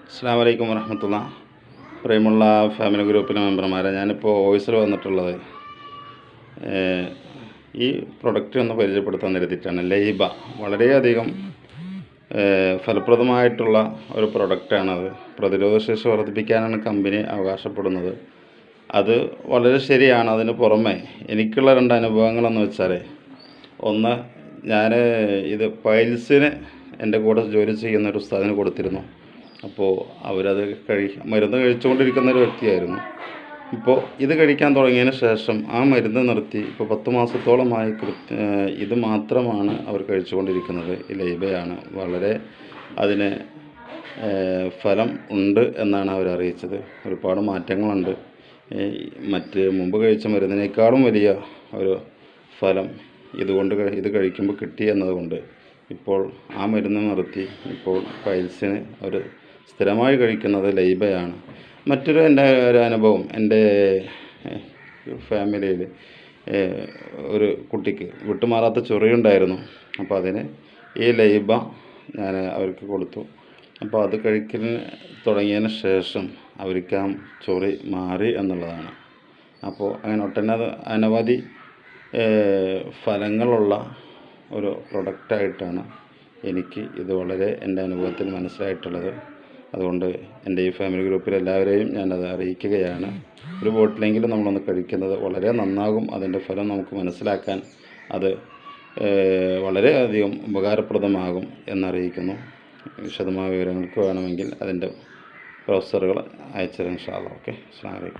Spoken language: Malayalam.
അസ്സലാമു അലൈക്കും വറഹ്മത്തുള്ളാഹി. പ്രിയമുള്ള ഫാമിലി ഗ്രൂപ്പിലെ മെമ്പർമാരെ, ഞാനിപ്പോൾ വോയിസിൽ വന്നിട്ടുള്ളത് ഈ പ്രൊഡക്റ്റ് ഒന്ന് പരിചയപ്പെടുത്താൻ കരുതിയിട്ടാണ്. ലൈബ വളരെയധികം ഫലപ്രദമായിട്ടുള്ള ഒരു പ്രൊഡക്റ്റാണത്. പ്രതിരോധശേഷി വർദ്ധിപ്പിക്കാനാണ് കമ്പനി അവകാശപ്പെടുന്നത്. അത് വളരെ ശരിയാണ്. അതിന് പുറമെ എനിക്കുള്ള 2 അനുഭവങ്ങളെന്ന് വെച്ചാൽ, ഒന്ന്, ഞാൻ ഇത് പൈൽസിന് എൻ്റെ കൂടെ ജോലി ചെയ്യുന്ന ഒരു ഉസ്താദിന് കൊടുത്തിരുന്നു. അപ്പോൾ അവരത് മരുന്ന് കഴിച്ചുകൊണ്ടിരിക്കുന്ന ഒരു വ്യക്തിയായിരുന്നു. ഇപ്പോൾ ഇത് കഴിക്കാൻ തുടങ്ങിയതിന് ശേഷം ആ മരുന്ന് നിർത്തി ഇപ്പോൾ 10 മാസത്തോളമായി ഇത് മാത്രമാണ് അവർ കഴിച്ചുകൊണ്ടിരിക്കുന്നത്. ഈ ലൈബയാണ്. വളരെ അതിന് ഫലം ഉണ്ട് എന്നാണ് അവർ അറിയിച്ചത്. ഒരുപാട് മാറ്റങ്ങളുണ്ട്. മുമ്പ് കഴിച്ച മരുന്നിനേക്കാളും വലിയ ഒരു ഫലം ഇത് കഴിക്കുമ്പോൾ കിട്ടി എന്നതുകൊണ്ട് ഇപ്പോൾ ആ മരുന്ന് നിർത്തി ഇപ്പോൾ പൈൽസിന് അവർ സ്ഥിരമായി കഴിക്കുന്നത് ലൈബയാണ്. മറ്റൊരു ഒരു അനുഭവം, എൻ്റെ ഫാമിലിയിൽ ഒരു കുട്ടിക്ക് വിട്ടുമാറാത്ത ചൊറിയുണ്ടായിരുന്നു. അപ്പോൾ അതിന് ഈ ലൈബ ഞാൻ അവർക്ക് കൊടുത്തു. അപ്പോൾ അത് കഴിക്കാൻ തുടങ്ങിയതിന് ശേഷം അവർക്ക് ആ ചൊറി മാറി എന്നുള്ളതാണ്. അപ്പോൾ അങ്ങനെ അനവധി ഫലങ്ങളുള്ള ഒരു പ്രൊഡക്റ്റായിട്ടാണ് എനിക്ക് ഇത് വളരെ എൻ്റെ അനുഭവത്തിൽ മനസ്സിലായിട്ടുള്ളത്. അതുകൊണ്ട് എൻ്റെ ഈ ഫാമിലി ഗ്രൂപ്പിൽ എല്ലാവരെയും ഞാനത് അറിയിക്കുകയാണ്. ഒരു ബോട്ടിലെങ്കിലും നമ്മളൊന്ന് കഴിക്കുന്നത് വളരെ നന്നാകും. അതിൻ്റെ ഫലം നമുക്ക് മനസ്സിലാക്കാൻ അത് വളരെയധികം ഉപകാരപ്രദമാകും എന്നറിയിക്കുന്നു. വിശദമായ വിവരങ്ങൾക്ക് വേണമെങ്കിൽ അതിൻ്റെ പ്രൊഫസറുകൾ അയച്ചു തരാം ഇൻഷാ അല്ലാഹ്. ഓക്കെ, അസ്സലാമു അലൈക്കും.